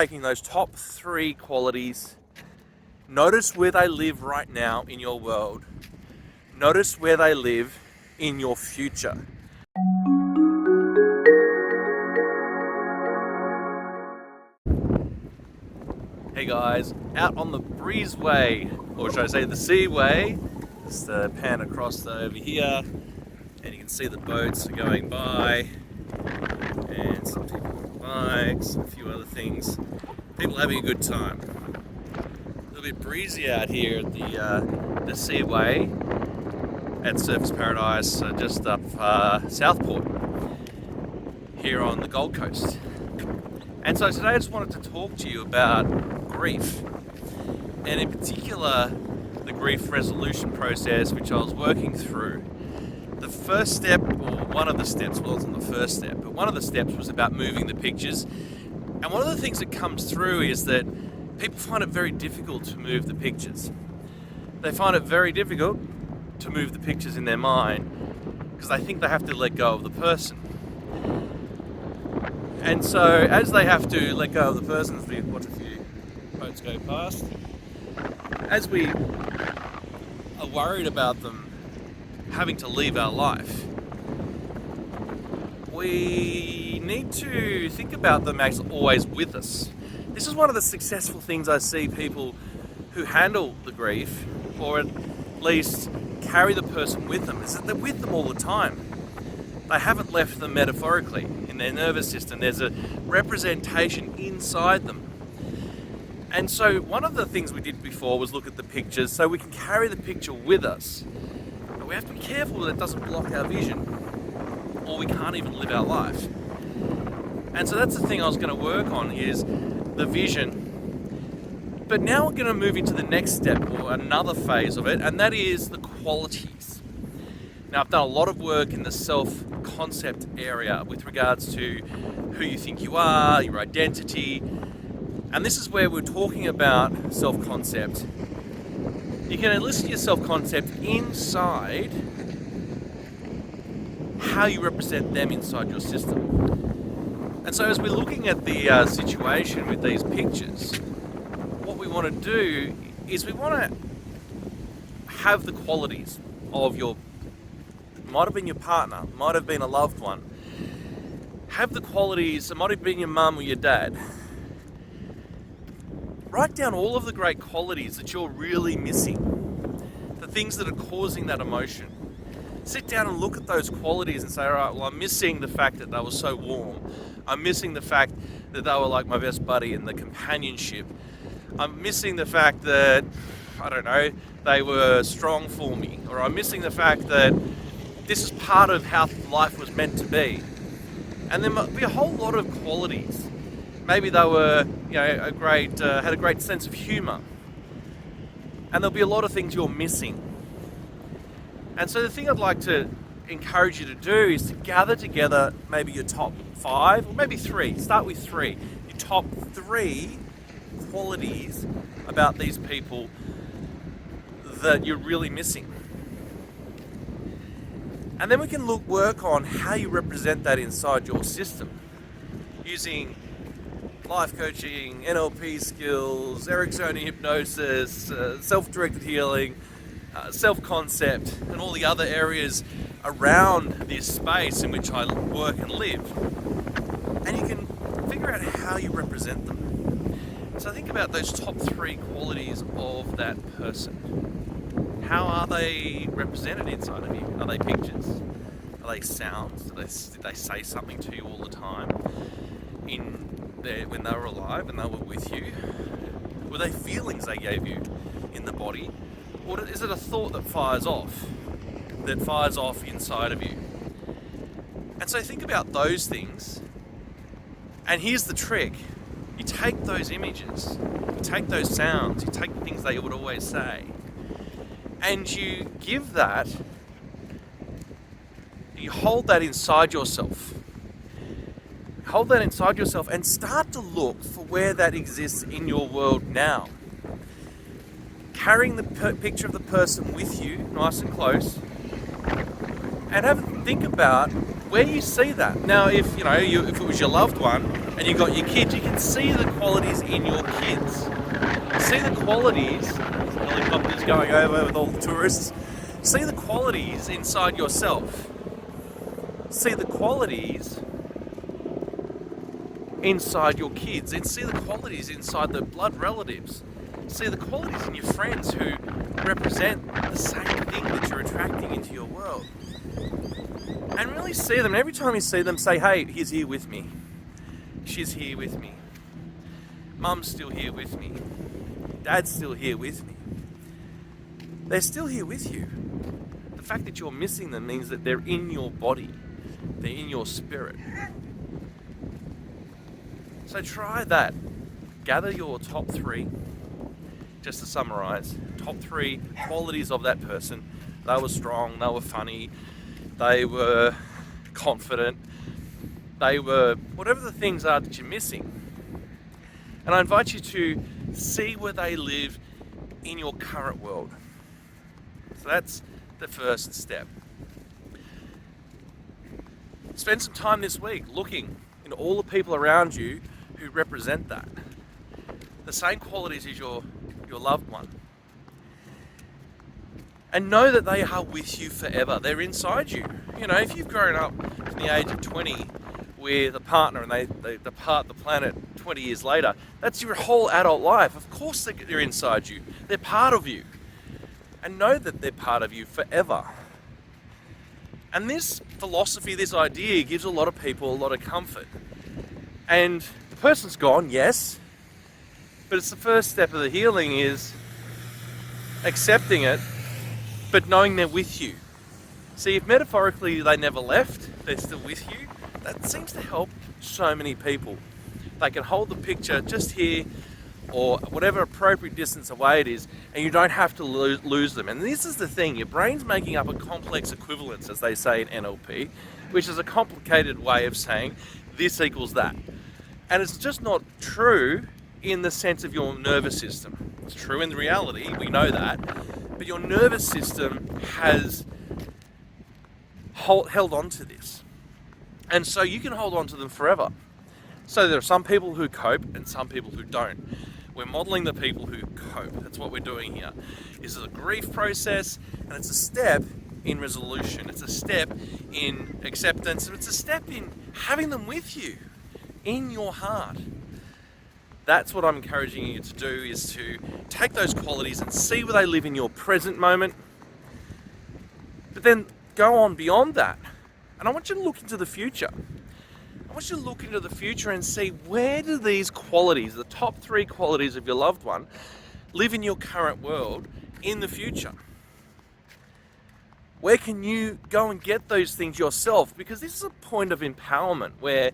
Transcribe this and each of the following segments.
Taking those top 3 qualities, notice where they live right now in your world. Notice where they live in your future. Hey guys, out on the breezeway, or should I say the seaway. Just pan across over here, and you can see the boats are going by, and some people on bikes, a few other things. People having a good time. A little bit breezy out here at the seaway at Surfers Paradise, just up Southport, here on the Gold Coast. And so today I just wanted to talk to you about grief, and in particular the grief resolution process which I was working through. The first step, or one of the steps, well, it wasn't the first step, but one of the steps was about moving the pictures. And one of the things that comes through is that people find it very difficult to move the pictures. They find it very difficult to move the pictures in their mind because they think they have to let go of the person. And so as they have to let go of the person, as we watch a few boats go past, as we are worried about them having to leave our life, we need to think about them as always with us. This is one of the successful things I see people who handle the grief, or at least carry the person with them, is that they're with them all the time. They haven't left them metaphorically in their nervous system. There's a representation inside them. And so one of the things we did before was look at the pictures so we can carry the picture with us. But we have to be careful that it doesn't block our vision, or we can't even live our life. And so that's the thing I was going to work on, is the vision. But now we're going to move into the next step, or another phase of it, and that is the qualities. Now, I've done a lot of work in the self-concept area with regards to who you think you are, your identity, and this is where we're talking about self-concept. You can enlist your self-concept inside how you represent them inside your system. And so as we're looking at the situation with these pictures, what we want to do is we want to have the qualities of your, might have been your partner, might have been a loved one, have the qualities, it might have been your mum or your dad. Write down all of the great qualities that you're really missing, the things that are causing that emotion. Sit down and look at those qualities and say, all right, well, I'm missing the fact that they were so warm. I'm missing the fact that they were like my best buddy in the companionship. I'm missing the fact that, I don't know, they were strong for me. Or I'm missing the fact that this is part of how life was meant to be. And there might be a whole lot of qualities. Maybe they were, had a great sense of humour. And there'll be a lot of things you're missing. And so the thing I'd like to encourage you to do is to gather together maybe your top 5, or maybe 3. Start with 3. Your top 3 qualities about these people that you're really missing. And then we can work on how you represent that inside your system using life coaching, NLP skills, Ericksonian hypnosis, self-directed healing, self-concept, and all the other areas around this space in which I work and live. And you can figure out how you represent them. So think about those top 3 qualities of that person. How are they represented inside of you? Are they pictures? Are they sounds? Did they say something to you all the time when they were alive and they were with you? Were they feelings they gave you in the body? Or is it a thought that fires off inside of you? And so think about those things. And here's the trick. You take those images, you take those sounds, you take the things they would always say, and you give that, you hold that inside yourself. Hold that inside yourself and start to look for where that exists in your world now. Carrying the picture of the person with you, nice and close, and think about where you see that. Now, if it was your loved one and you've got your kids, you can see the qualities in your kids. See the qualities, helicopters going over with all the tourists, see the qualities inside yourself. See the qualities inside your kids, and see the qualities inside the blood relatives. See the qualities in your friends who represent the same thing that you're attracting into your world. And really see them. And every time you see them, say, hey, he's here with me. She's here with me. Mum's still here with me. Dad's still here with me. They're still here with you. The fact that you're missing them means that they're in your body. They're in your spirit. So try that. Gather your top 3, just to summarize, top 3 qualities of that person. They were strong, they were funny, they were confident, they were whatever the things are that you're missing. And I invite you to see where they live in your current world. So that's the first step. Spend some time this week looking in all the people around you who represent that. The same qualities as your loved one. And know that they are with you forever. They're inside you. You know, if you've grown up from the age of 20 with a partner and they depart the planet 20 years later, that's your whole adult life. Of course they're inside you. They're part of you. And know that they're part of you forever. And this philosophy, this idea, gives a lot of people a lot of comfort. And the person's gone, yes, but it's the first step of the healing is accepting it, but knowing they're with you. See, if metaphorically they never left, they're still with you, that seems to help so many people. They can hold the picture just here or whatever appropriate distance away it is, and you don't have to lose them. And this is the thing, your brain's making up a complex equivalence, as they say in NLP, which is a complicated way of saying this equals that. And it's just not true in the sense of your nervous system. It's true in reality, we know that, but your nervous system has held on to this. And so you can hold on to them forever. So there are some people who cope and some people who don't. We're modeling the people who cope. That's what we're doing here. This is a grief process, and it's a step in resolution. It's a step in acceptance, and it's a step in having them with you in your heart. That's what I'm encouraging you to do, is to take those qualities and see where they live in your present moment, but then go on beyond that. And I want you to look into the future. I want you to look into the future and see, where do these qualities, the top 3 qualities of your loved one, live in your current world in the future? Where can you go and get those things yourself? Because this is a point of empowerment where,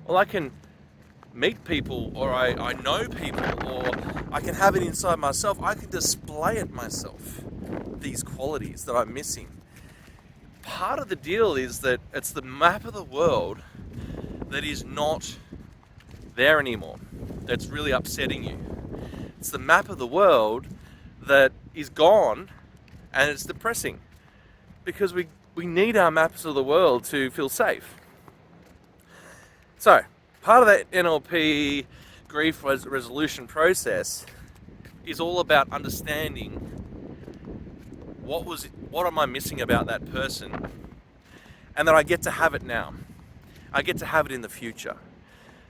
well, I can meet people, or I know people, or I can have it inside myself. I can display it myself, these qualities that I'm missing. Part of the deal is that it's the map of the world that is not there anymore, that's really upsetting you. It's the map of the world that is gone, and it's depressing, because we need our maps of the world to feel safe. So part of that NLP grief resolution process is all about understanding what am I missing about that person, and that I get to have it now. I get to have it in the future.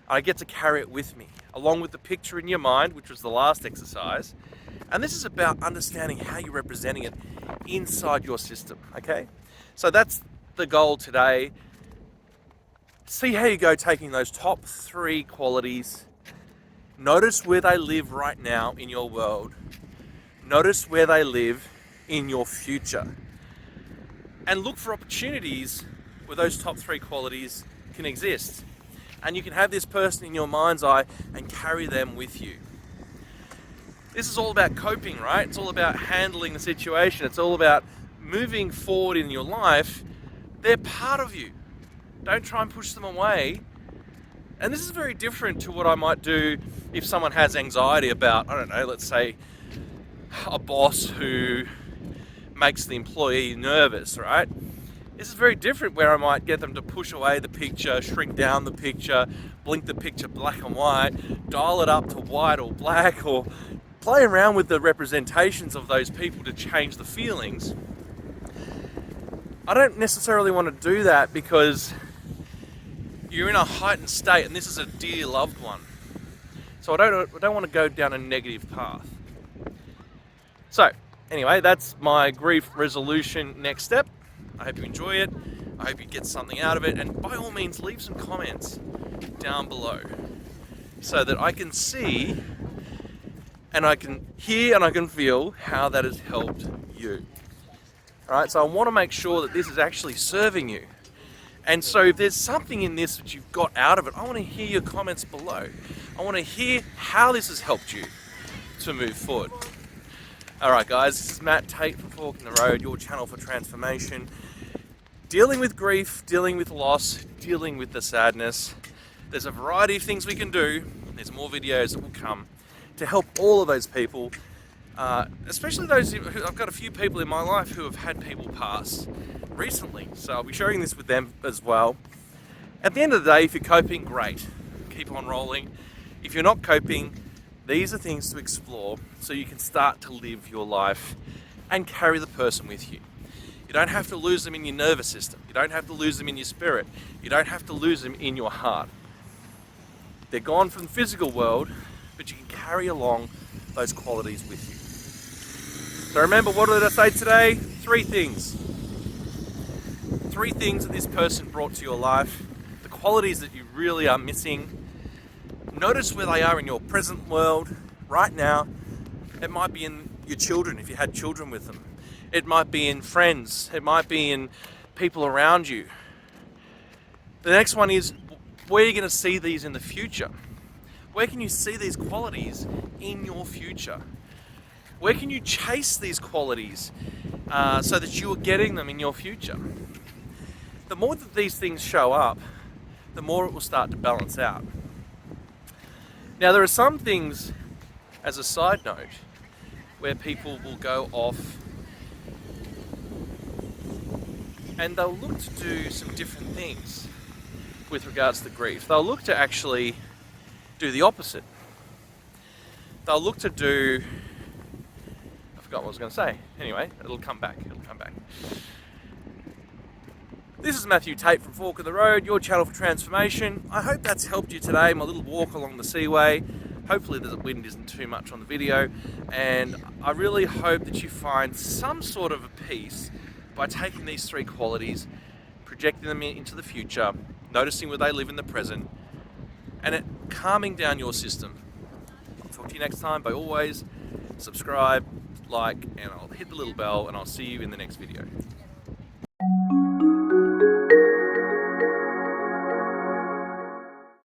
I get to carry it with me, along with the picture in your mind, which was the last exercise. And this is about understanding how you're representing it inside your system, okay? So that's the goal today. See how you go taking those top 3 qualities. Notice where they live right now in your world. Notice where they live in your future. And look for opportunities where those top 3 qualities can exist. And you can have this person in your mind's eye and carry them with you. This is all about coping, right? It's all about handling the situation. It's all about moving forward in your life. They're part of you. Don't try and push them away. And this is very different to what I might do if someone has anxiety about, I don't know, let's say a boss who makes the employee nervous, right? This is very different, where I might get them to push away the picture, shrink down the picture, blink the picture black and white, dial it up to white or black, or play around with the representations of those people to change the feelings. I don't necessarily want to do that because you're in a heightened state and this is a dear loved one. So I don't want to go down a negative path. So anyway, that's my grief resolution next step. I hope you enjoy it. I hope you get something out of it. And by all means, leave some comments down below so that I can see and I can hear and I can feel how that has helped you. All right, so I want to make sure that this is actually serving you. And so if there's something in this that you've got out of it, I want to hear your comments below. I want to hear how this has helped you to move forward. All right, guys, this is Matt Tait from Fork in the Road, your channel for transformation. Dealing with grief, dealing with loss, dealing with the sadness. There's a variety of things we can do. There's more videos that will come to help all of those people, especially those who, I've got a few people in my life who have had people pass recently, so I'll be sharing this with them as well. At the end of the day, if you're coping, great, keep on rolling. If you're not coping, these are things to explore so you can start to live your life and carry the person with you. You don't have to lose them in your nervous system. You don't have to lose them in your spirit. You don't have to lose them in your heart. They're gone from the physical world, but you can carry along those qualities with you. So remember, what did I say today? 3 things. 3 things that this person brought to your life, the qualities that you really are missing. Notice where they are in your present world right now. It might be in your children, if you had children with them. It might be in friends. It might be in people around you. The next one is, where are you going to see these in the future? Where can you see these qualities in your future? Where can you chase these qualities so that you are getting them in your future? The more that these things show up, the more it will start to balance out. Now, there are some things, as a side note, where people will go off and they'll look to do some different things with regards to grief. They'll look to actually do the opposite. They'll look to do, I forgot what I was going to say. Anyway, it'll come back. This is Matthew Tait from Fork in the Road, your channel for transformation. I hope that's helped you today, my little walk along the seaway. Hopefully the wind isn't too much on the video, and I really hope that you find some sort of a peace by taking these 3 qualities, projecting them into the future, noticing where they live in the present, and it calming down your system. I'll talk to you next time. By always subscribe, like, and I'll hit the little bell, and I'll see you in the next video.